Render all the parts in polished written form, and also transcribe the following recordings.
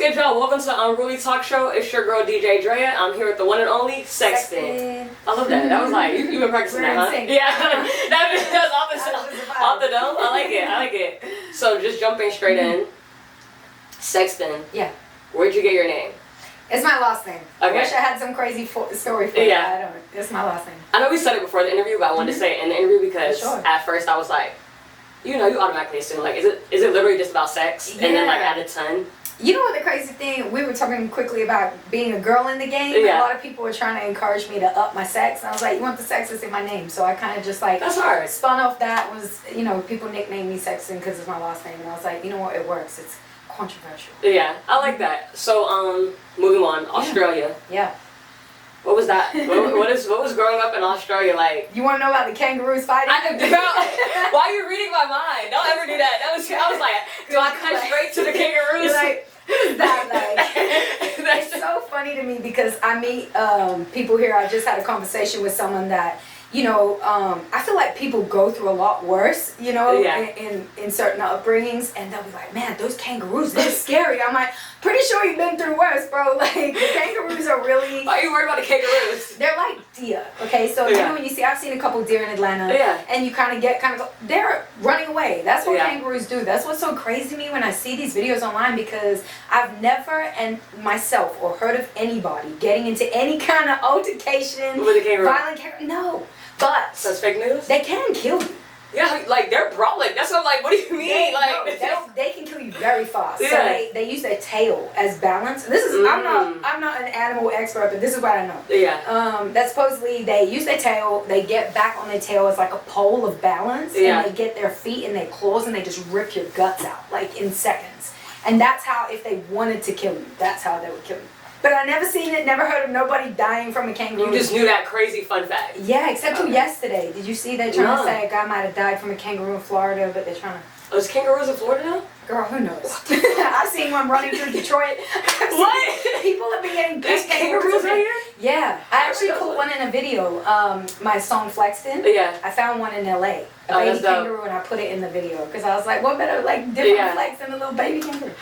good, y'all? Welcome to the Unruly Talk Show. It's your girl, DJ Drea. I'm here with the one and only Sexton. I love that. That was like, you've been practicing that, huh? Yeah. that was off the dome. I like it. So just jumping straight in. Sexton. Yeah. Where'd you get your name? It's my last name. Okay. I wish I had some crazy story for you. I don't. It's my last name. I know we said it before the interview, but I wanted to say it in the interview because at first I was like, you automatically assume, like, is it literally just about sex? Yeah. And then, like, add a ton? You know what the crazy thing, we were talking quickly about being a girl in the game. Yeah. A lot of people were trying to encourage me to up my sex. And I was like, you want the sex? It's in my name. So I kind of just like, that's hard. Spun off that was, people nickname me Sexton because it's my last name. And I was like, you know what, it works. It's controversial. Yeah, I like that. So, moving on, Australia. Yeah. What was that? what was growing up in Australia like? You want to know about the kangaroos fighting? Girl, why are you reading my mind? Don't ever do that. I was like, do I cut straight to the kangaroos? You're like, what is that like? It's so funny to me because I meet people here. I just had a conversation with someone that, I feel like people go through a lot worse, in certain upbringings, and they'll be like, man, those kangaroos, they're scary. I'm like, pretty sure you've been through worse, bro. Like, the kangaroos are really... Why are you worried about the kangaroos? They're like deer, okay? So, when you see, I've seen a couple deer in Atlanta, and you kind of they're running away. That's what kangaroos do. That's what's so crazy to me when I see these videos online, because I've never, and myself, or heard of anybody getting into any kind of altercation, with a kangaroo. Violent kangaroo. No. But so that's fake news? They can kill you. Yeah, like they're brawling. That's what I'm like, what do you mean? They can kill you very fast. Yeah. So they use their tail as balance. This is I'm not an animal expert, but this is what I know. Yeah. That supposedly they use their tail, they get back on their tail as like a pole of balance, and they get their feet and their claws and they just rip your guts out like in seconds. And that's how, if they wanted to kill you, that's how they would kill you. But I never seen it, never heard of nobody dying from a kangaroo. You just knew that crazy fun fact. Yeah, except for yesterday. Did you see they're trying to say a guy might have died from a kangaroo in Florida, but they're trying to... Oh, is kangaroos in Florida now? Girl, who knows? I've seen one running through Detroit. What? People have been getting big kangaroos right here? Yeah. I actually caught one in a video. My song Sexton. Yeah. I found one in LA. A baby kangaroo, and I put it in the video. Because I was like, what better, like, different flex than a little baby kangaroo?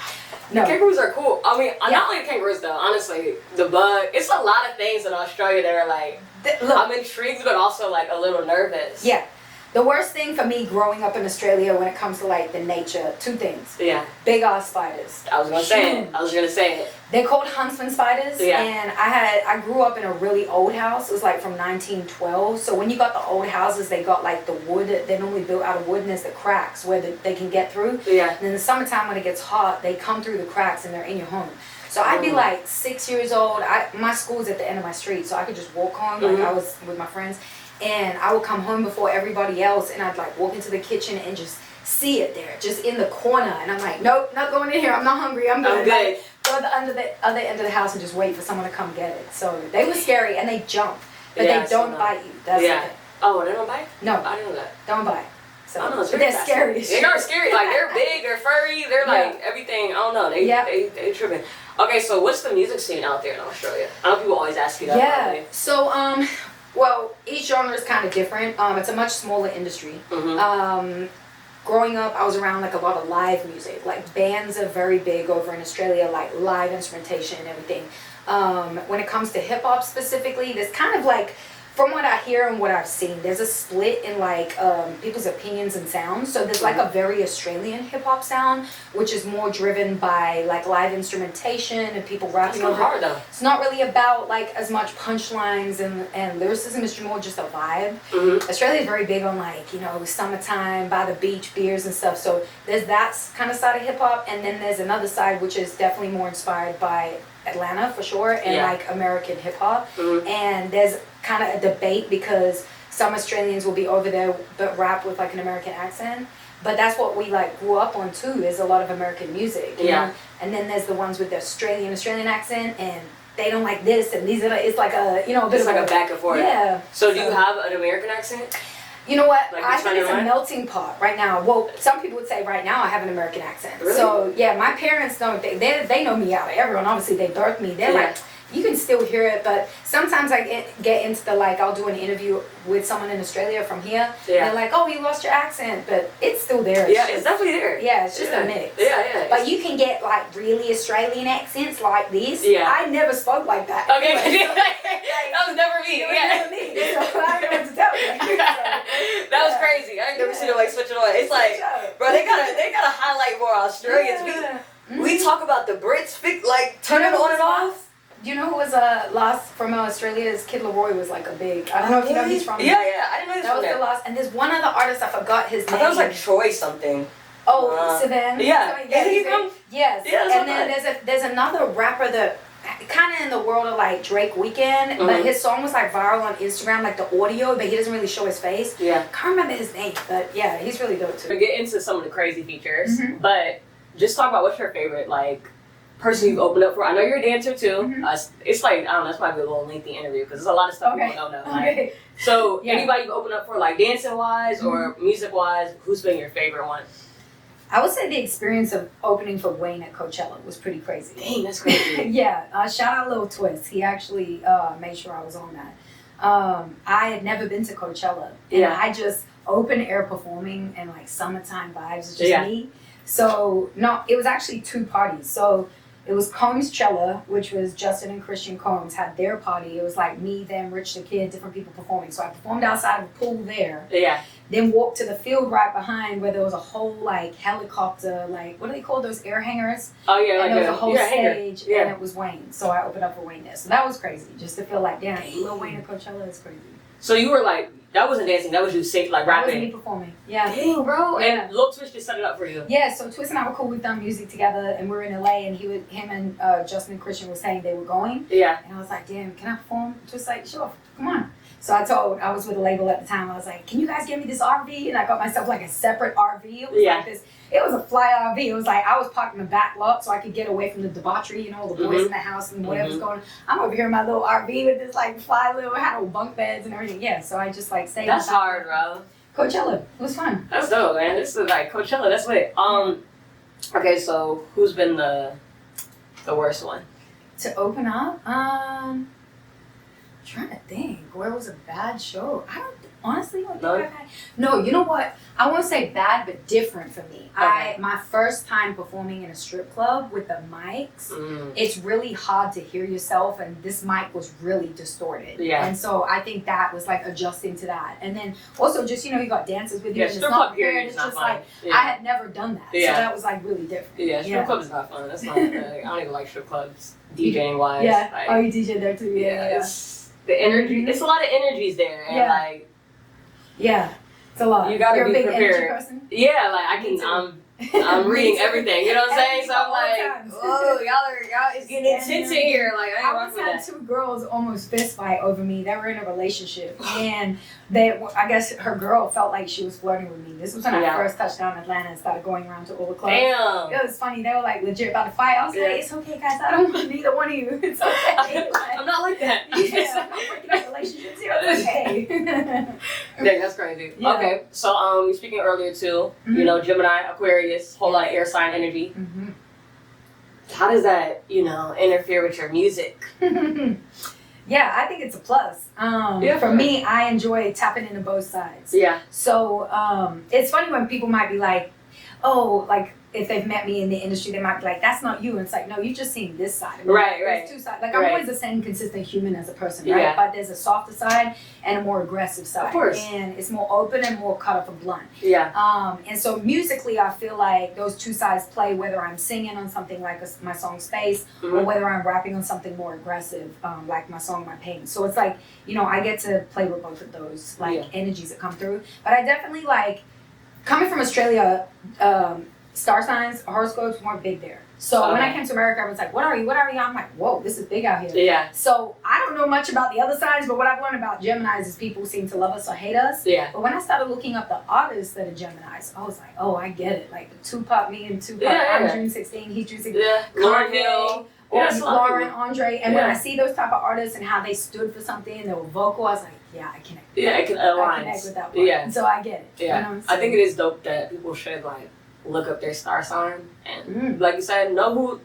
No. Kangaroos are cool. I mean, not only kangaroos though, honestly. The bug, it's a lot of things in Australia that are like, I'm intrigued but also like a little nervous. Yeah. The worst thing for me growing up in Australia when it comes to like the nature, two things. Yeah. Big ass spiders. I was gonna say it. They're called huntsman spiders. Yeah. And I grew up in a really old house. It was like from 1912. So when you got the old houses, they got like the wood. They're normally built out of wood, and there's the cracks where they can get through. Yeah. And in the summertime when it gets hot, they come through the cracks and they're in your home. So I'd be like 6 years old. My school's at the end of my street, so I could just walk home. Like I was with my friends. And I would come home before everybody else, and I'd like walk into the kitchen and just see it there, just in the corner. And I'm like, nope, not going in here. I'm not hungry. I'm good. Like, go to the other end of the house and just wait for someone to come get it. So they were scary, and they jump, but they don't bite you. That's the thing. Oh, they don't bite? No. I didn't know that. Don't bite. So, I know, but they're scary. They are scary. Like, they're big, they're furry, they're like everything. I don't know. They tripping. Okay, so what's the music scene out there in Australia? I know people always ask you that. Yeah. So, well, each genre is kind of different. It's a much smaller industry. Growing up, I was around like a lot of live music. Like bands are very big over in Australia, like live instrumentation and everything. When it comes to hip hop specifically, there's kind of like, from what I hear and what I've seen, there's a split in like people's opinions and sounds. So there's like a very Australian hip hop sound, which is more driven by like live instrumentation and people rapping over. Hard though. It's not really about like as much punchlines and lyricism. It's more just a vibe. Australia is very big on like, summertime, by the beach, beers and stuff. So there's that kind of side of hip hop, and then there's another side which is definitely more inspired by Atlanta for sure, and like American hip hop. And there's kind of a debate because some Australians will be over there but rap with like an American accent, but that's what we like grew up on too, is a lot of American music, you know? And then there's the ones with the Australian accent, and they don't like this and these are like, it's like a a bit of a back and forth. So do you have an American accent? You know what? Like I think it's a melting pot right now. Well, some people would say right now I have an American accent. Really? So yeah, my parents don't. They know me out of everyone. Obviously, they birthed me. They're like, you can still hear it, but sometimes I get into the, like, I'll do an interview with someone in Australia from here. Yeah. They're like, oh, you lost your accent, but it's still there. It's definitely there. Yeah, it's just a mix. Yeah. But you can get, like, really Australian accents like this. Yeah. I never spoke like that. Okay. Anyway, That was never me. It was never me. So I don't know what to tell you. That was crazy. I ain't never seen it like switch it on. It's like, bro, they gotta highlight more Australians. We talk about the Brits, like, turn it on and off. Do you know who was lost from Australia's Kid Laroi was like a big, I don't know if you know he's from Yeah, I didn't know he was that from was the lost, and there's one other artist, I forgot his name. I thought it was like Troy something. Oh, Sivan. Yeah. Yes. He from? Yes. Yeah, and then there's another rapper that kind of in the world of like Drake Weekend, but his song was like viral on Instagram, like the audio, but he doesn't really show his face. Yeah. Can't remember his name, but yeah, he's really dope too. We'll get into some of the crazy features, but just talk about what's your favorite, like, person you've opened up for. I know you're a dancer too. It's like, I don't know, that's probably a little lengthy interview because there's a lot of stuff people don't know. Like, so anybody you've opened up for, like dancing wise or music wise, who's been your favorite one? I would say the experience of opening for Wayne at Coachella was pretty crazy. Dang, that's crazy. Shout out Lil Twist. He actually made sure I was on that. I had never been to Coachella, and I just open air performing and like summertime vibes is just me. So no, it was actually two parties. So it was Combs-Chella, which was Justin and Christian Combs had their party. It was like me, them, Rich the Kid, different people performing. So I performed outside of the pool there. Yeah. Then walked to the field right behind where there was a whole like helicopter, like what do they call those air hangers? Oh yeah, and like there was a whole stage, yeah. and it was Wayne. So I opened up for Wayne there. So that was crazy, just to feel like, damn, Lil Wayne at Coachella is crazy. So you were like, that wasn't dancing, that was you singing, like rapping. That was me performing. Yeah. Dang, bro. Yeah. And Lil Twist just set it up for you. Yeah, so Twist and I were cool. We've done music together, and we were in LA, and him and Justin and Christian were saying they were going. Yeah. And I was like, damn, can I perform? Twist like, sure, come on. So I was with a label at the time. I was like, can you guys give me this RV? And I got myself like a separate RV. It was like this. It was a fly RV. It was like I was parked in the back lot so I could get away from the debauchery, you know, the boys in the house and whatever's going on. I'm over here in my little RV with this like fly little, had old bunk beds and everything. Yeah, so I just like saved. That's hard, bro. Coachella. It was fun. That's dope, man. This is like Coachella. That's lit. Okay, so who's been the worst one? To open up? Trying to think. Where was a bad show? I don't honestly don't think I've had. No, you know what? I won't say bad, but different for me. Okay. My first time performing in a strip club with the mics, it's really hard to hear yourself, and this mic was really distorted. Yeah. And so I think that was like adjusting to that. And then also just, you know, you got dancers with you, and it's not prepared. It's just like, I had never done that. So that was like really different. Yeah, strip clubs is not fun. That's not, I don't even like strip clubs, DJing wise. Yeah. Like, oh, you DJ there too. Yeah. The energy, it's a lot of energies there, and like, it's a lot. You gotta You're be a big prepared. energy person? Yeah, like I'm reading everything. You know what I'm saying? So I'm like, whoa, y'all is getting intense in here. Like I once had two girls almost fist fight over me. They were in a relationship, and I guess her girl felt like she was flirting with me. This was when I first touched down in Atlanta and started going around to all the clubs. Damn. It was funny. They were like legit about to fight. I was like, it's okay, guys. I don't want neither one of you. It's okay. I'm not like that. Yeah, I'm breaking up relationships here. It's okay. Dang, that's crazy. Yeah. Okay, so you speaking earlier too. You know, Gemini, Aquarius, whole lot of air sign energy. How does that, you know, interfere with your music? Yeah, I think it's a plus. For me, I enjoy tapping into both sides. Yeah. So it's funny when people might be like, oh, like if they've met me in the industry, they might be like, that's not you. And it's like, no, you've just seen this side. I mean, right. There's two sides. Like I'm always the same consistent human as a person, right? But there's a softer side and a more aggressive side. Of course. And it's more open and more cut off and blunt. Yeah. And so musically, I feel like those two sides play, whether I'm singing on something like my song Space, or whether I'm rapping on something more aggressive, like my song My Pain. So it's like, you know, I get to play with both of those like energies that come through. But I definitely like, coming from Australia, star signs, horoscopes weren't big there. So when I came to America, I was like, what are you? I'm like, whoa, this is big out here. Yeah. So I don't know much about the other signs, but what I've learned about Geminis is people seem to love us or hate us. Yeah. But when I started looking up the artists that are Geminis, I was like, oh, I get it. Like the Tupac, me and Tupac. I'm June 16, he's June 16. Yeah. Kanye. Lauren, Andre. And when I see those type of artists and how they stood for something and they were vocal, I was like, yeah, I connect. Yeah, I can align. I connect with that part. Yeah. So I get it. Yeah. You know I think it is dope that people should like look up their star sign and like you said, know who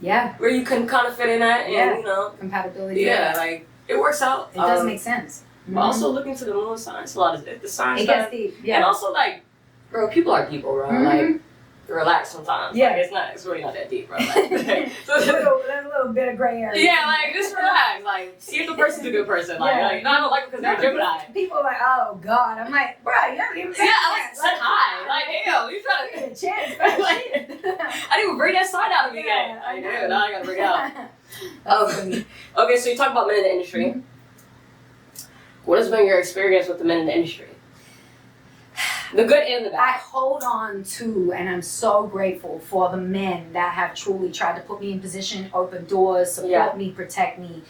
Yeah. where you can kind of fit in at, and you know, compatibility. Yeah, like it works out. It does make sense. But also looking to the moon signs, a lot of the signs. It gets deep. Yeah. And also like, bro, people are people, bro. Like, relax sometimes. Yeah. Like, it's really not that deep, bro. Like, there's a little bit of gray area. Yeah, like just relax. Like, see if the person's a good person. Like, no, I don't like it because they're Gemini. People are like, oh God. I'm like, bro, you haven't even I said hi. Like, damn, you trying to get a chance. I didn't even bring that side out of me yet. I know. Now I gotta bring it out. Okay, so you talk about men in the industry. Mm-hmm. What has been your experience with the men in the industry? The good and the bad. I hold on to, and I'm so grateful for the men that have truly tried to put me in position, open doors, support me, protect me,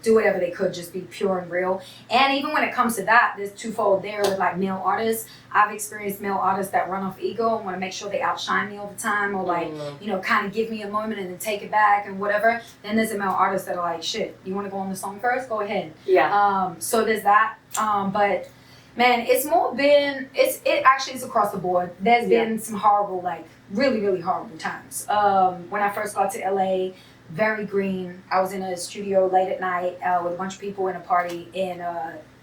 do whatever they could, just be pure and real. And even when it comes to that, there's twofold there with like male artists. I've experienced male artists that run off ego and want to make sure they outshine me all the time, or like, you know, kind of give me a moment and then take it back and whatever. Then there's a male artist that are like, shit, you want to go on the song first? Go ahead. Yeah. So there's that. But man, it's more been, it actually is across the board. There's been some horrible, like really, really horrible times. When I first got to LA, very green. I was in a studio late at night with a bunch of people in a party, and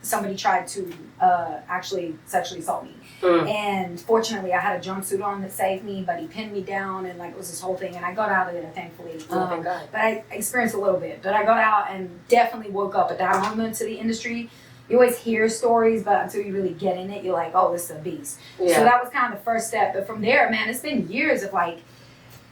somebody tried to actually sexually assault me. And fortunately, I had a jumpsuit on that saved me, but he pinned me down, and like it was this whole thing. And I got out of there, thankfully. Thank God. But I experienced a little bit. But I got out and definitely woke up at that moment to the industry. You always hear stories, but until you really get in it, you're like, oh, this is a beast. So that was kind of the first step. But from there, man, it's been years of like,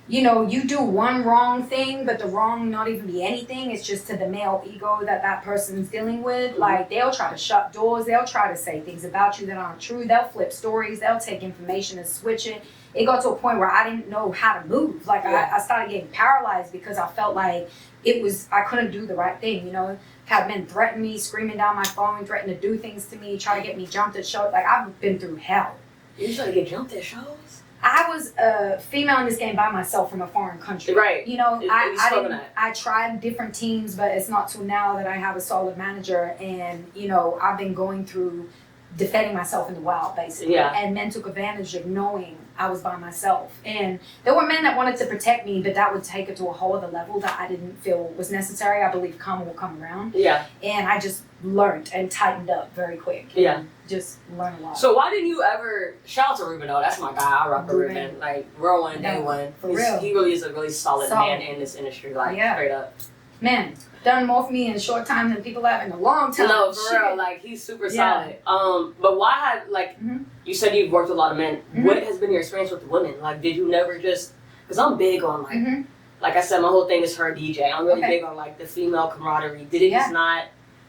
you know, you do one wrong thing, but the wrong not even be anything. It's just to the male ego that person's dealing with. Like, they'll try to shut doors. They'll try to say things about you that aren't true. They'll flip stories. They'll take information and switch it. It got to a point where I didn't know how to move. Like, I started getting paralyzed because I felt like I couldn't do the right thing, you know. Had men threaten me, screaming down my phone, threatening to do things to me, try to get me jumped at shows. Like, I've been through hell. You try to get jumped at shows? I was a female in this game by myself from a foreign country. Right. You know, I tried different teams, but it's not till now that I have a solid manager, and, you know, I've been going through defending myself in the wild, basically. Yeah. And men took advantage of knowing I was by myself. And there were men that wanted to protect me, but that would take it to a whole other level that I didn't feel was necessary. I believe karma will come around. Yeah. And I just learned and tightened up very quick. Yeah. Just learn a lot. So why didn't you ever, shout out to Ruben though, that's my guy, I rock with Ruben. Like, real one, day one. For real. He really is a really solid man in this industry, like, straight up. Man, done more for me in a short time than people have in a long time. No, for real, like, he's super solid. But why had, like, you said you've worked with a lot of men. What has been your experience with the women? Like, did you never just, because I'm big on, like, like I said, my whole thing is her DJ. I'm really big on, like, the female camaraderie. Did it just not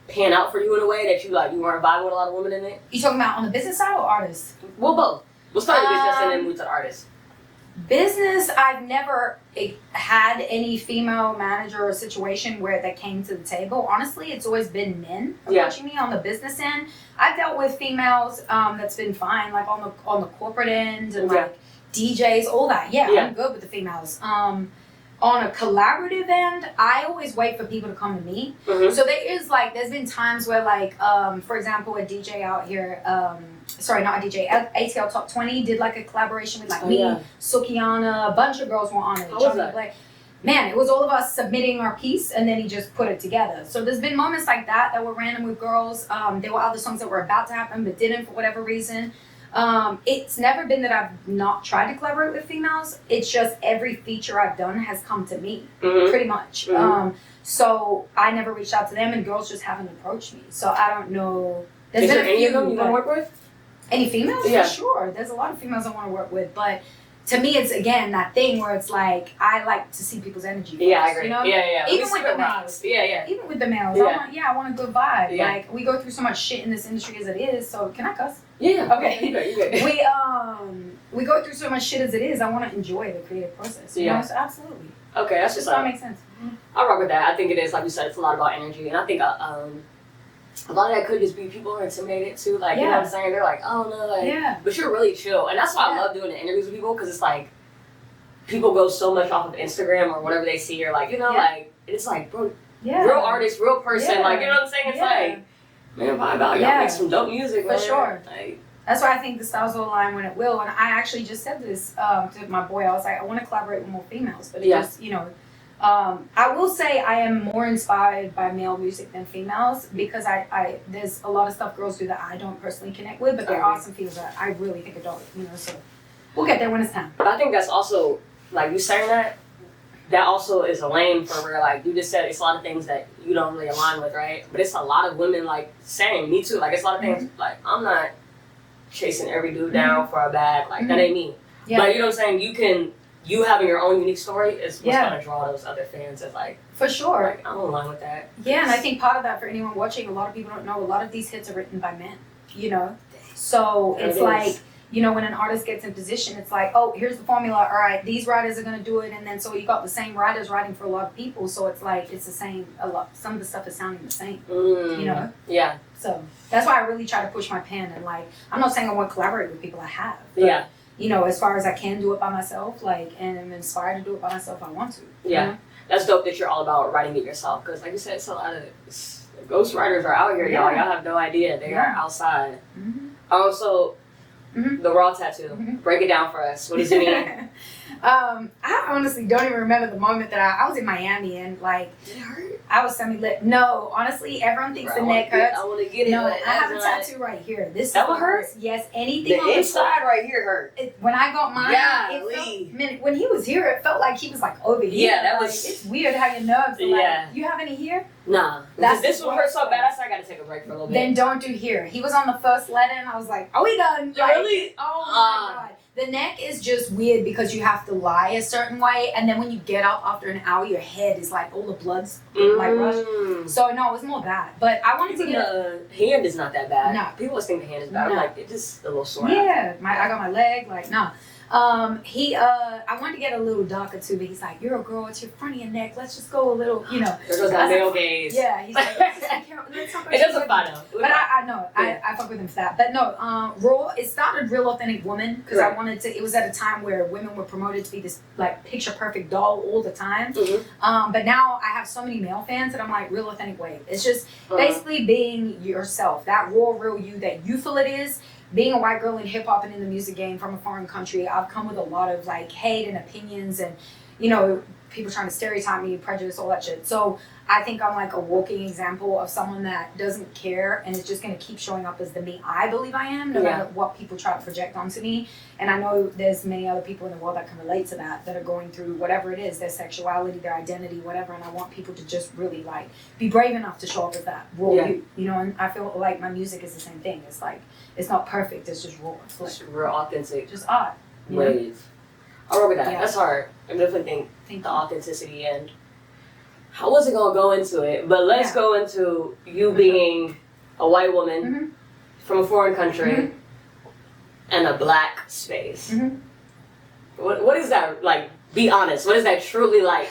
pan out for you in a way that you, like, you weren't vibing with a lot of women in it? You talking about on the business side or artists? Well, both. We'll start with business and then move to the artists. Business, I've never had any female manager or situation where that came to the table. Honestly, it's always been men approaching me on the business end. I've dealt with females that's been fine, like on the corporate end and like DJs, all that. I'm good with the females. On a collaborative end, I always wait for people to come to me. So there's been times where like, for example, a DJ out here, sorry, not a DJ, ATL Top 20 did like a collaboration with like me, Sukiana, a bunch of girls were on it. How was that? Like, man, it was all of us submitting our piece and then he just put it together. So there's been moments like that were random with girls. There were other songs that were about to happen but didn't for whatever reason. It's never been that I've not tried to collaborate with females. It's just every feature I've done has come to me, pretty much. So I never reached out to them, and girls just haven't approached me. So I don't know. Is there any of them you want to work with? Any females? Yeah. For sure. There's a lot of females I want to work with, but to me, it's again that thing where it's like I like to see people's energy. First, I agree. You know? Even with the males. Even with the males, I want a good vibe. Like we go through so much shit in this industry as it is. So can I cuss? Yeah. Okay. You good. We go through so much shit as it is. I want to enjoy the creative process. You know? So absolutely. Okay, that's just that makes sense. I rock with that. I think it is, like you said, it's a lot about energy, and I think a lot of that could just be people are intimidated too. Like, you know what I'm saying? They're like, oh no, like, but you're really chill, and that's why I love doing the interviews with people, because it's like people go so much off of Instagram or whatever they see, or like, you know, like it's like, bro, real artist, real person, like, you know what I'm saying? It's like, man, vibe out, y'all make some dope music, for sure. Like, that's why I think the styles will align when it will. And I actually just said this to my boy. I was like, I want to collaborate with more females, but it just, you know, I will say I am more inspired by male music than females because I there's a lot of stuff girls do that I don't personally connect with, but there are some females that I really think adore, so we'll get there when it's time. But I think that's also, like you saying that also is a lane for where, like you just said, it's a lot of things that you don't really align with, right? But it's a lot of women like saying, me too, like it's a lot of things, like I'm not chasing every dude down for a bag, like that ain't me. Yeah. But you know what I'm saying, you having your own unique story is what's gonna draw those other fans as like, for sure. Like, I don't align with that. Yeah, and I think part of that for anyone watching, a lot of people don't know, a lot of these hits are written by men, So it's like, when an artist gets in position, it's like, oh, here's the formula, all right, these writers are gonna do it, and then so you got the same writers writing for a lot of people, so it's like, it's the same, some of the stuff is sounding the same, Yeah. So that's why I really try to push my pen, and like, I'm not saying I want to collaborate with people I have, but, as far as I can do it by myself, like, and I'm inspired to do it by myself, I want to. Yeah. That's dope that you're all about writing it yourself, because like you said, it's a lot of ghost writers are out here, y'all have no idea, they are outside. Also, the raw tattoo, break it down for us, what does it mean? I honestly don't even remember the moment that I was in Miami and like, did it hurt? I was semi-lit. No, honestly, everyone thinks the neck hurts. I want to get it. No, I have a tattoo right here. That one hurt? Yes, anything the on inside right here hurt. When I got mine, when he was here, it felt like he was like over here. Yeah, that was. It's weird how your nerves are like, you have any here? Nah. Because this one hurt so bad, I said I got to take a break for a little bit. Then don't do here. He was on the first letter and I was like, are we done? Really? Oh my God. The neck is just weird because you have to lie a certain way, and then when you get up after an hour, your head is like all the blood's like rush. So no, it was more that. But I wanted to get the hand is not that bad. No, people always think the hand is bad. I'm like, it's just a little sore. Yeah, I got my leg like no. I wanted to get a little darker too, but he's like, you're a girl, it's your front of your neck. Let's just go a little, There goes that male gaze. Yeah, he's like, let's talk about it doesn't fun though. But I know, I fuck with him for that. But no, Raw, it started Real Authentic Woman because I wanted to, it was at a time where women were promoted to be this like picture perfect doll all the time. But now I have so many male fans that I'm like, Real Authentic Wave. It's just basically being yourself, that raw, real you that you feel it is. Being a white girl in hip hop and in the music game from a foreign country, I've come with a lot of like hate and opinions and, people trying to stereotype me, prejudice, all that shit. So I think I'm like a walking example of someone that doesn't care and is just going to keep showing up as the me I believe I am, no matter what people try to project onto me. And I know there's many other people in the world that can relate to that are going through whatever it is, their sexuality, their identity, whatever. And I want people to just really like be brave enough to show up as that raw you, and I feel like my music is the same thing. It's like, it's not perfect, it's just raw. It's like, real authentic. Just art. Wave. I'll work with that. That's hard. I definitely think the authenticity and I wasn't gonna go into it, but let's go into you being a white woman from a foreign country and a black space. What is that like? Be honest. What is that truly like?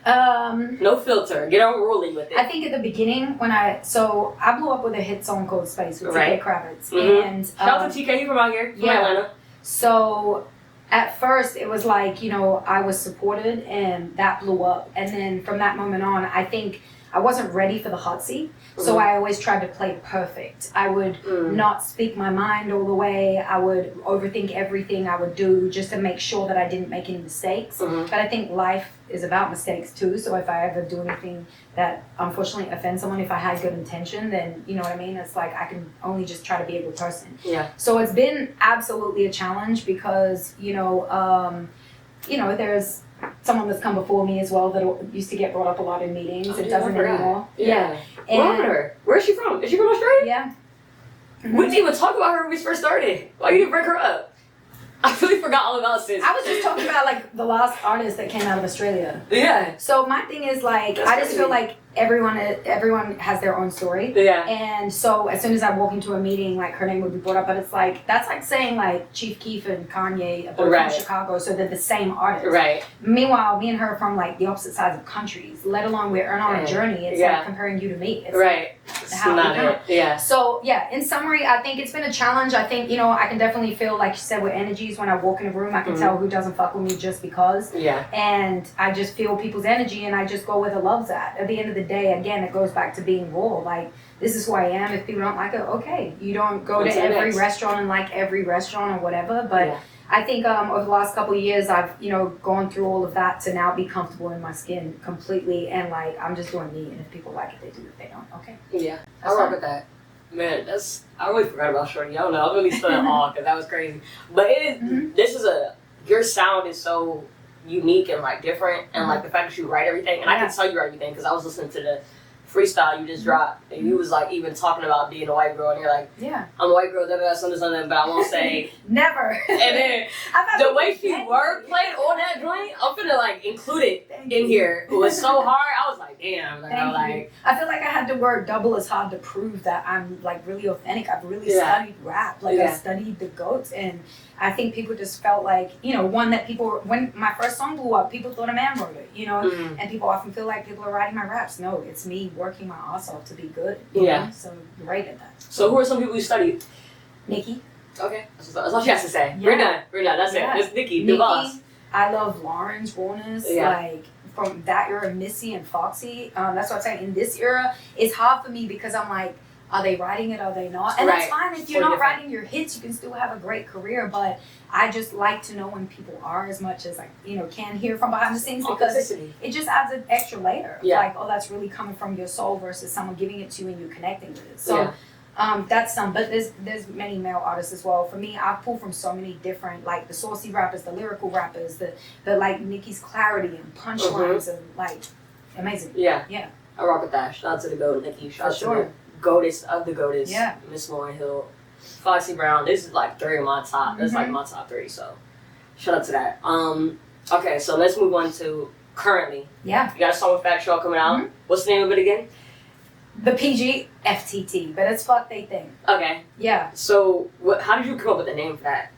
No filter. Get unruly with it. I think at the beginning when I blew up with a hit song called Space with TK Kravitz. And shout out to TK, you from out here, from Atlanta. So at first it was like, I was supported and that blew up. And then from that moment on, I think I wasn't ready for the hot seat. So I always tried to play perfect. I would not speak my mind all the way. I would overthink everything I would do just to make sure that I didn't make any mistakes. But I think life is about mistakes too. So if I ever do anything that unfortunately offends someone, if I had good intention, then you know what I mean? It's like I can only just try to be a good person. Yeah. So it's been absolutely a challenge because, there's someone that's come before me as well that used to get brought up a lot in meetings. It doesn't anymore. Yeah. And her. Where's she from? Is she from Australia? Yeah. We didn't even talk about her when we first started. Why you didn't bring her up? I really forgot all about sis. I was just talking about like the last artist that came out of Australia. Yeah. So my thing is like, I just feel like everyone has their own story. Yeah. And so as soon as I walk into a meeting, like her name would be brought up, but it's like, that's like saying like Chief Keef and Kanye are both from Chicago, so they're the same artist. Right. Meanwhile, me and her are from like the opposite sides of countries, let alone we're on a journey. It's like comparing you to me. It's like, it's not it. Yeah. So yeah, in summary, I think it's been a challenge. I think, I can definitely feel, like you said, with energies when I walk in a room, I can tell who doesn't fuck with me just because. Yeah. And I just feel people's energy and I just go where the love's at. At the end of the day, again, it goes back to being raw. Like, this is who I am. If people don't like it, okay. You don't go to every restaurant and like every restaurant or whatever, but I think over the last couple of years, I've, gone through all of that to now be comfortable in my skin completely. And like, I'm just doing me. And if people like it, they do. If they don't, okay. Yeah, I rock with that. Man, I really forgot about Shorty. I don't know. I really stood in awe because that was crazy. But your sound is so unique and like different. And like the fact that you write everything. And I can tell you write everything because I was listening to the freestyle you just dropped, and you was like even talking about being a white girl, and you're like, I'm a white girl, something, but I won't say never. And then the way she wordplayed on that joint, I'm finna like include it in here. It was so hard. I was like, damn. I feel like I had to work double as hard to prove that I'm like really authentic. I've really studied rap. Like I studied the GOATs, and I think people just felt like, one that when my first song blew up, people thought a man wrote it, and people often feel like people are writing my raps. No, it's me working my ass off to be good. You know? So you're right at that. So who are some people you studied? Nikki. Okay. That's all she has to say. Yeah. We're done. That's it. It's Nikki, the boss. I love Lauren's rawness. Like from that era, Missy and Foxy. That's what I'm saying. In this era, it's hard for me because I'm like, are they writing it? Are they not? And that's fine. If you're not writing your hits, you can still have a great career. But I just like to know when people are, as much as I, can hear from behind the scenes, because it just adds an extra layer. Yeah. Like, oh, that's really coming from your soul versus someone giving it to you and you connecting with it. So that's some. But there's many male artists as well. For me, I pull from so many different, like the saucy rappers, the lyrical rappers, the like Nikki's clarity and punchlines and like amazing. Yeah. I rock with that. Shout out to the GOAT, Nikki. Shout out to the GOATess of the GOATess, Miss Lauryn Hill, Foxy Brown. This is like 3 of my top. That's like my top 3. So shout out to that. Okay, so let's move on to currently. Yeah. You got a song with Fat Show coming out. What's the name of it again? The PG FTT, but it's Fuck They Think. Okay. Yeah. So how did you come up with the name for that?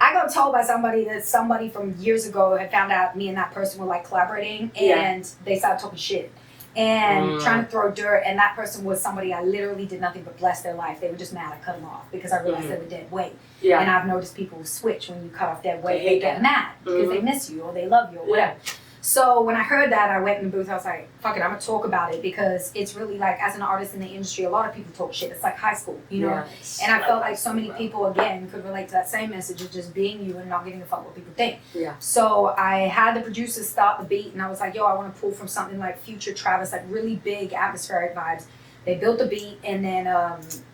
I got told by somebody that somebody from years ago had found out me and that person were like collaborating, and they started talking shit and trying to throw dirt, and that person was somebody I literally did nothing but bless their life. They were just mad I cut them off because I realized they were dead weight. Yeah. And I've noticed people switch when you cut off dead weight. They get mad because they miss you or they love you or whatever. So when I heard that, I went in the booth. I was like, fuck it, I'm going to talk about it, because it's really like, as an artist in the industry, a lot of people talk shit. It's like high school, you know? And I felt like so many people, again, could relate to that same message of just being you and not giving a fuck what people think. Yeah. So I had the producers start the beat, and I was like, yo, I want to pull from something like Future Travis, like really big atmospheric vibes. They built the beat, and then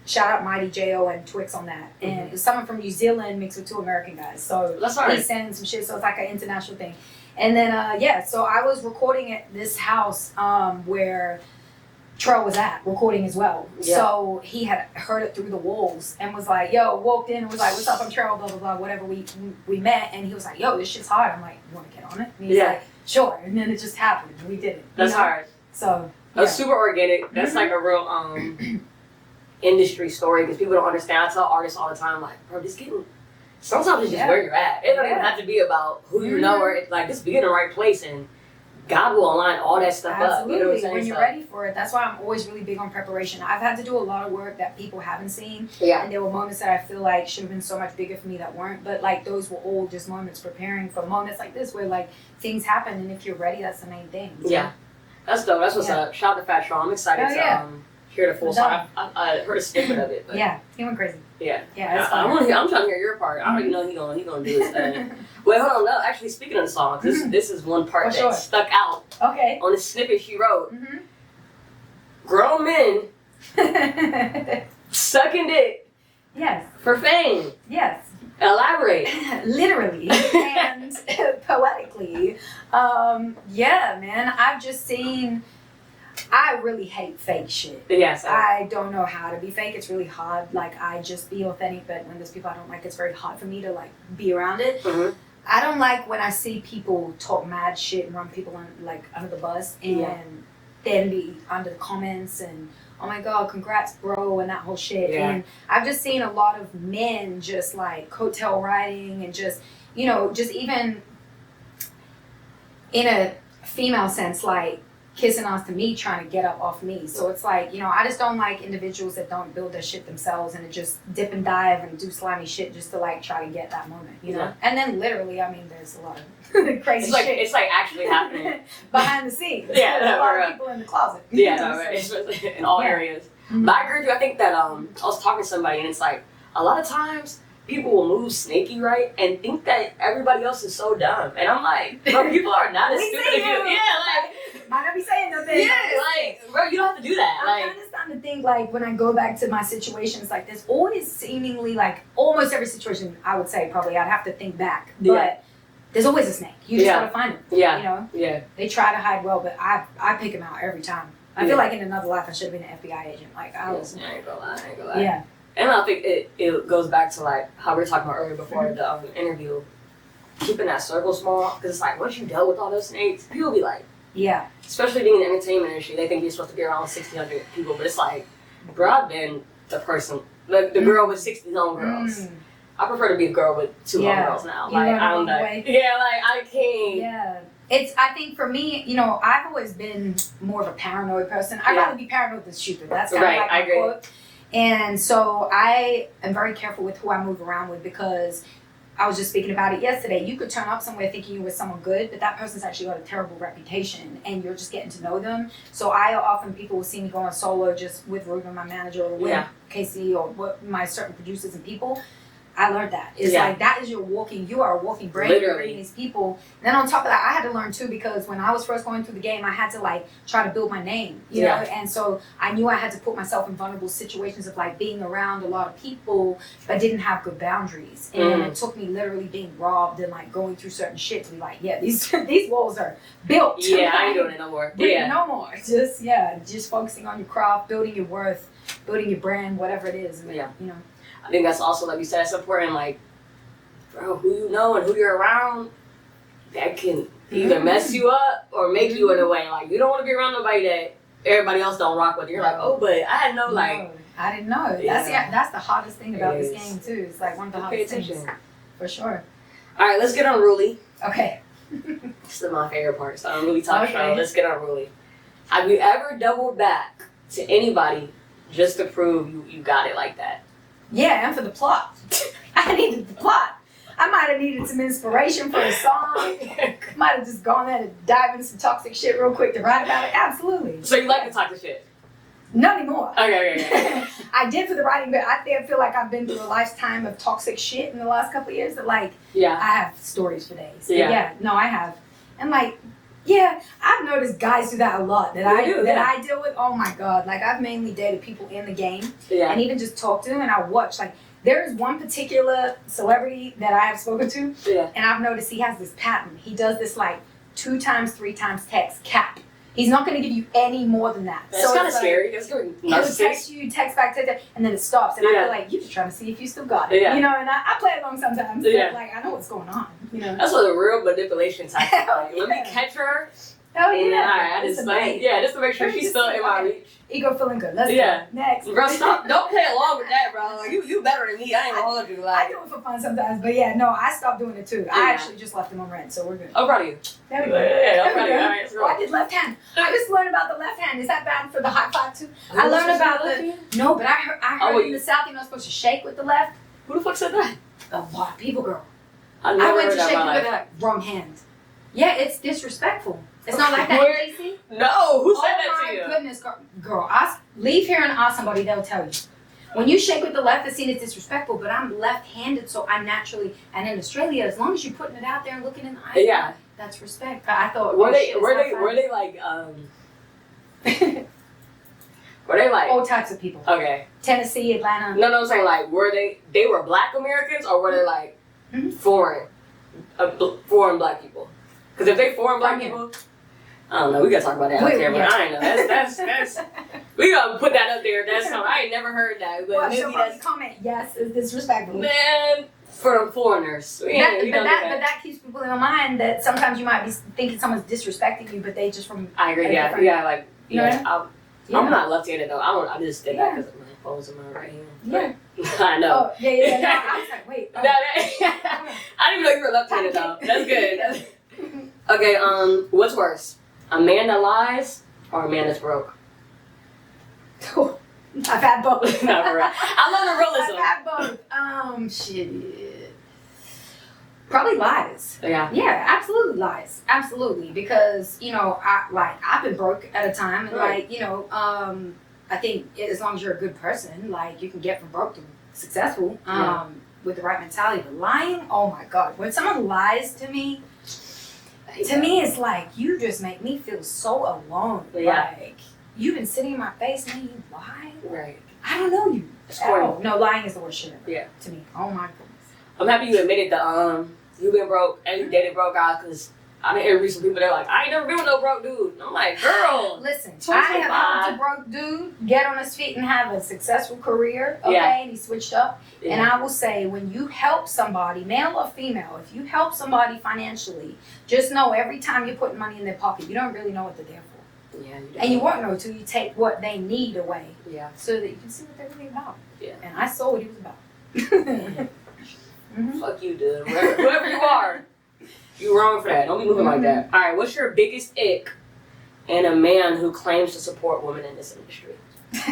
shout out Mighty J.O. and Twix on that. And it's someone from New Zealand mixed with 2 American guys. So he's sending some shit, so it's like an international thing. And then, so I was recording at this house where Trell was at, recording as well. Yeah. So he had heard it through the walls and was like, yo, walked in and was like, what's up, I'm Trell, blah, blah, blah, whatever. We met, and he was like, yo, this shit's hard. I'm like, you want to get on it? And he's like, sure. And then it just happened, and we did it. That's hard. So, that's super organic. That's like a real industry story, because people don't understand. I tell artists all the time, like, bro, just getting... Sometimes it's just where you're at. It don't even have to be about who you know, or like just be in the right place, and God will align all that stuff up. You know what I'm saying? When you're ready for it. That's why I'm always really big on preparation. I've had to do a lot of work that people haven't seen. Yeah. And there were moments that I feel like should have been so much bigger for me that weren't. But like those were all just moments preparing for moments like this where like things happen, and if you're ready, that's the main thing. So. Yeah. That's dope. That's what's up. Shout out to Fat Shaw. I'm excited to hear the full song. I heard a snippet of it. But. Yeah, he went crazy. Yeah. I'm trying to hear your part. I already know he gonna do his thing. Wait, hold on. No, actually, speaking of the song, this is one part that stuck out. Okay. On the snippet she wrote. Grown men sucking dick. Yes. For fame. Yes. Elaborate. Literally and poetically. Yeah, man. I've just seen. I really hate fake shit. Yes. I don't know how to be fake. It's really hard. Like, I just be authentic, but when there's people I don't like, it's very hard for me to, like, be around it. I don't like when I see people talk mad shit and run people under the bus, and then be under the comments and, oh my God, congrats, bro, and that whole shit. Yeah. And I've just seen a lot of men just, like, coattail riding and just, just even in a female sense, like, kissing off to me, trying to get up off me. So it's like, I just don't like individuals that don't build their shit themselves and just dip and dive and do slimy shit just to like try to get that moment, Yeah. And then literally, I mean, there's a lot of crazy shit. It's like actually happening. Behind the scenes. Yeah. There's a lot of people in the closet. Yeah, in all areas. But I agree with you. I think that I was talking to somebody, and it's like, a lot of times people will move snaky right and think that everybody else is so dumb. And I'm like, bro, people are not as stupid as you. Yeah, like, might not be saying nothing. Yeah, like, bro, you don't have to do that. I'm kind of starting to think, like, when I go back to my situations, like, there's always seemingly, like, almost every situation, I would say, probably, I'd have to think back. But there's always a snake. You just gotta find them. Yeah. You know? Yeah. They try to hide well, but I pick them out every time. I feel like in another life I should have been an FBI agent. Like, I was. I ain't gonna lie. Yeah. And I think it goes back to, like, how we were talking about earlier before the interview. Keeping that circle small, because it's like, once you dealt with all those snakes, people be like, yeah. Especially being in the entertainment industry, they think you're supposed to be around 1,600 people, but it's like, bro, I've been the person, the girl with 60 homegirls. I prefer to be a girl with 2 homegirls now. You like, I'm like, I can't. Yeah. I think for me, you know, I've always been more of a paranoid person. I'd rather be paranoid than stupid. That's kind of like my quote. And so I am very careful with who I move around with, because I was just speaking about it yesterday. You could turn up somewhere thinking you were someone good, but that person's actually got a terrible reputation, and you're just getting to know them. So often people will see me going solo just with Ruben, my manager, or with Casey, or my certain producers and people. I learned that. It's like, that is you are a walking brain. Literally. You're reading these people. And then on top of that, I had to learn too, because when I was first going through the game, I had to like try to build my name, you know? And so I knew I had to put myself in vulnerable situations of like being around a lot of people, but didn't have good boundaries. And it took me literally being robbed and like going through certain shit to be like, these walls are built. Yeah, I ain't doing it no more. No more. Just focusing on your craft, building your worth, building your brand, whatever it is. And, you know. I think that's also, like you said, it's important, like, bro, who you know and who you're around, that can either mess you up or make you in a way. Like, you don't want to be around nobody that everybody else don't rock with. You're like, oh, but I didn't know, like. I didn't know. That's the hardest thing about this game, too. It's like one of the hardest things. For sure. All right, let's get unruly. Okay. This is my favorite part. So unruly talk show. Let's get unruly. Have you ever doubled back to anybody just to prove you got it like that? Yeah, and for the plot. I needed the plot. I might have needed some inspiration for a song. Might have just gone there to dive into some toxic shit real quick to write about it. Absolutely. So you like the toxic shit? Not anymore. Okay. I did for the writing, but I feel like I've been through a lifetime of toxic shit in the last couple of years that, like, I have stories for days. No, I have. And, like, I've noticed guys do that a lot that I deal with. Oh my God. Like, I've mainly dated people in the game and even just talked to them, and I watch. Like, there is one particular celebrity that I have spoken to, and I've noticed he has this pattern. He does this like 2 times, 3 times text cap. He's not going to give you any more than that. That's kind of scary. It's good. He'll text you, text back, and then it stops. And I feel like you're just trying to see if you still got it. You know, and I play along sometimes. But like, I know what's going on. You know, that's what a real manipulation tactic. Like, let me catch her. Oh yeah. And then, all right, just to make sure she's still in my reach. Ego feeling good. Let's go. Next. Bro, stop. Don't play along with that, bro. Like, you better than me. I ain't gonna hold you. Like, I do it for fun sometimes, but I stopped doing it too. I actually just left him on red, so we're good. I'm proud of you. There we go. I'm proud of you. All right, I did left hand. I just learned about the left hand. Is that bad for the high five too? I learned about No, but I heard in the South you're not supposed to shake with the left. Who the fuck said that? A lot of people, girl. I went to shake with the wrong hand. Yeah, it's disrespectful. It's not like that, JC? No, who said that to you? Oh my goodness, girl. Leave here and ask somebody, they'll tell you. When you shake with the left, it's seen as disrespectful, but I'm left-handed, so I naturally, and in Australia, as long as you're putting it out there and looking in the eyes, that's respect. I thought, were they like, were they like all types of people? Okay. Tennessee, Atlanta. No, I'm saying like, they were black Americans, or were they like foreign black people? Because if they foreign black people, I don't know. We gotta talk about that on camera. I ain't know. That's we gotta put that up there. That's something I ain't never heard that. But maybe that's comment. Yes, it's disrespectful. Man, for the foreigners. But that keeps people in mind that sometimes you might be thinking someone's disrespecting you, but they just from. I agree. I'm not left-handed though. I just did that because my phone's in my right hand. Yeah. I know. Oh, yeah. No, I was like, wait. Oh. I didn't even know you were left-handed though. That's good. Okay. What's worse? A man that lies or a man that's broke? I've had both. Not for real. I love the realism. I've had both. Shit. Probably lies. Yeah, absolutely lies. Absolutely. Because, I've been broke at a time and I think as long as you're a good person, like you can get from broke to successful. with the right mentality. But lying, oh my God. When someone lies to me it's like, you just make me feel so alone. Yeah. Like, you've been sitting in my face and you lie? Right. I don't know you. Oh, no, lying is the worst shit ever. Yeah. To me. Oh my goodness. I'm happy you admitted the, you've been broke and you dated broke guys, because I mean, every some people, they're like, I ain't never been with no broke dude. And I'm like, girl. Listen, I have helped a broke dude get on his feet and have a successful career, okay? Yeah. And he switched up. Yeah. And I will say, when you help somebody, male or female, if you help somebody financially, just know every time you're putting money in their pocket, you don't really know what they're there for. Yeah, and you won't know until you take what they need away. Yeah. So that you can see what they're really about. Yeah. And I saw what he was about. Fuck you, dude. Whoever you are. You wrong for that. Don't be moving like that. All right, what's your biggest ick in a man who claims to support women in this industry?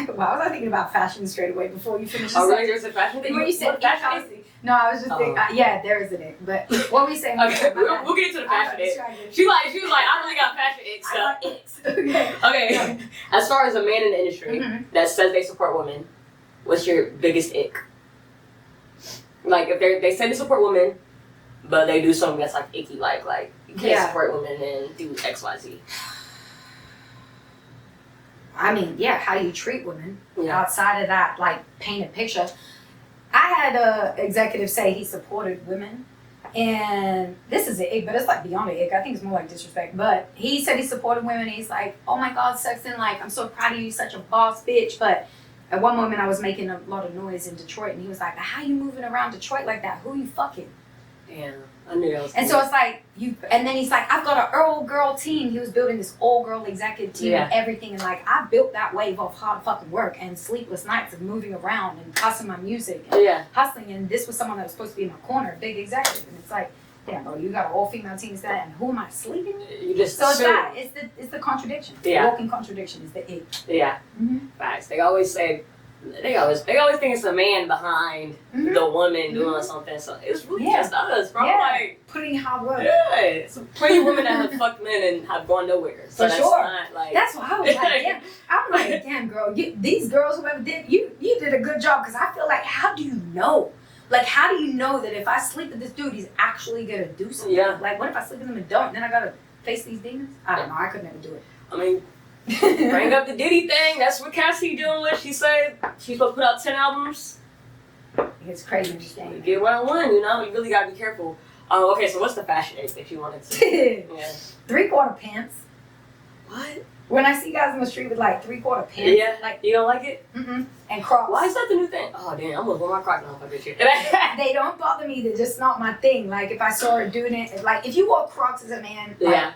Well, I was thinking about fashion straight away before you finished. Oh, really? There's a fashion thing? When you said fashion? No, I was just thinking, yeah, there is an ick. But what were we saying? Okay, we'll get into the fashion ick. She was like, I really got fashion ick stuff. I got icks. Okay. As far as a man in the industry that says they support women, what's your biggest ick? Like, if they say they support women, but they do something that's like icky, like you can't support women and do X, Y, Z. I mean, yeah, how you treat women outside of that, like, painted picture. I had a executive say he supported women, and this is an ick, but it's like beyond an ick. I think it's more like disrespect. But he said he supported women. And he's like, oh my God, Sexton, like, I'm so proud of you, such a boss bitch. But at one moment I was making a lot of noise in Detroit, and he was like, how you moving around Detroit like that? Who you fucking? Damn, I knew that was And so it's like, and then he's like, I've got an old girl team. He was building this old girl executive team and everything. And like, I built that wave of hard fucking work and sleepless nights of moving around and hustling my music and hustling. And this was someone that was supposed to be in my corner, a big executive. And it's like, damn, bro, you got an all female team is that, and who am I sleeping with? You just so it's that. It's the contradiction. The walking contradiction is the ick. Yeah. Facts. They always say, they always think it's a man behind the woman doing something. So it's really just us, bro. Like, putting hard work. Yeah, it's plenty of women that have fucked men and have gone nowhere. So for that's sure. Not, like, that's why I was like, damn. I'm like, damn, girl, these girls, whoever did, you did a good job. Because I feel like, how do you know? Like, how do you know that if I sleep with this dude, he's actually gonna do something? Yeah. Like, what if I sleep with him and don't? Then I gotta face these demons? I don't know. I could never do it. I mean, bring up the Diddy thing. That's what Cassie doing with. She said she's supposed to put out 10 albums. It's crazy interesting. You get what I want, you know? You really gotta be careful. Okay, so what's the fashion ick that you wanted to? 3/4 pants. What? When I see guys in the street with like 3/4 pants. Yeah. Like, you don't like it? And Crocs. Why is that the new thing? Oh, damn. I almost wore my Crocs now if I bitch you. They don't bother me. They're just not my thing. Like, if I saw her doing it, like, if you wore Crocs as a man, like,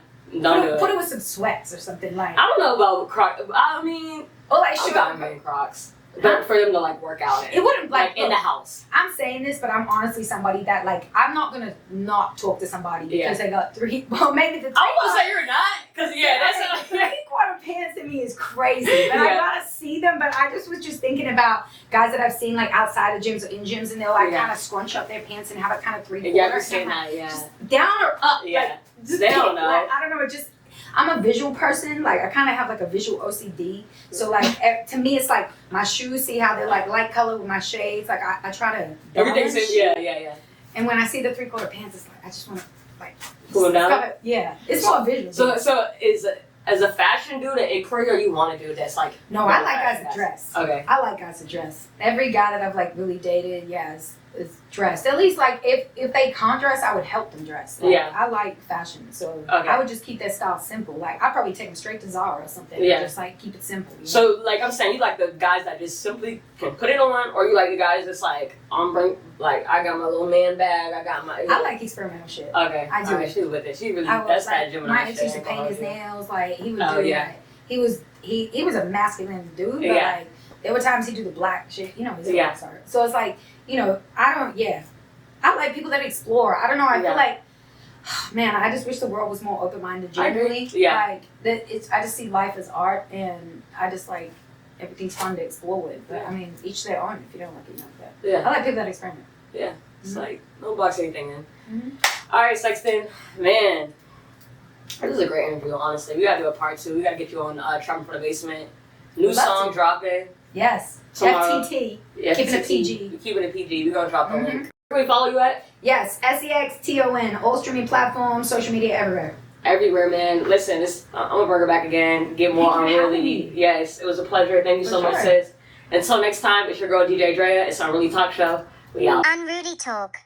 put it with some sweats or something. Like, I don't know about Crocs. I mean, or like I'm not wearing Crocs. But for them to like work out in. It wouldn't like in the house. I'm saying this, but I'm honestly somebody that like, I'm not gonna not talk to somebody because they got maybe the I won't say you're not, because that's 3/4 pants to me is crazy. But I gotta see them. But I was just thinking about guys that I've seen like outside of gyms or in gyms, and they'll like kind of scrunch up their pants and have it kind of 3/4. Yeah, I've seen that. Just down or up. Yeah, like, just they don't know. Like, I don't know. It just. I'm a visual person. Like, I kind of have like a visual OCD. So like, to me, it's like my shoes. See how they're like light color with my shades. Like, I try to everything's yeah. And when I see the 3/4 pants, it's like I just want to like pull them down. Yeah, it's more visual. So is as a fashion dude an inquiry, or you want to do that's like? No, I like guys to dress. Okay. I like guys to dress. Every guy that I've like really dated, is dressed. At least like if they can't dress, I would help them dress. Like, I like fashion, so I would just keep their style simple. Like, I'd probably take them straight to Zara or something. And just like keep it simple. You know? So like I'm saying, you like the guys that just simply can put it on, or you like the guys that's like like I got my little man bag, I got my. I like experimental shit. Okay, I do. Right, she's with it. She really that's like, that Gemini my ex used to paint his nails. Like he would do that. He was a masculine dude, but like there were times he'd do the black shit. You know, he's a art. So it's like, you know, I like people that explore. I don't know. I feel like, man, I just wish the world was more open-minded generally. Like I just see life as art, and I just like everything's fun to explore with. But I mean, each their own. If you don't like it, you know. But I like people that experiment. Yeah, it's like don't box anything in. All right, Sexton, man, this is a great interview. Honestly, we gotta do a part 2. We gotta get you on Trapping from the Basement. New song dropping. Yes. Tomorrow. FTT. Keeping it PG. Keeping it PG. We're gonna drop the link. Where we follow you at? Yes, SEXTON, all streaming platforms, social media, everywhere. Everywhere, man. Listen, I'm gonna bring her back again. Get more unruly. Yes, it was a pleasure. Thank you so much, sis. Until next time, it's your girl DJ Drea. It's Unruly Talk Show. We out. Unruly Talk.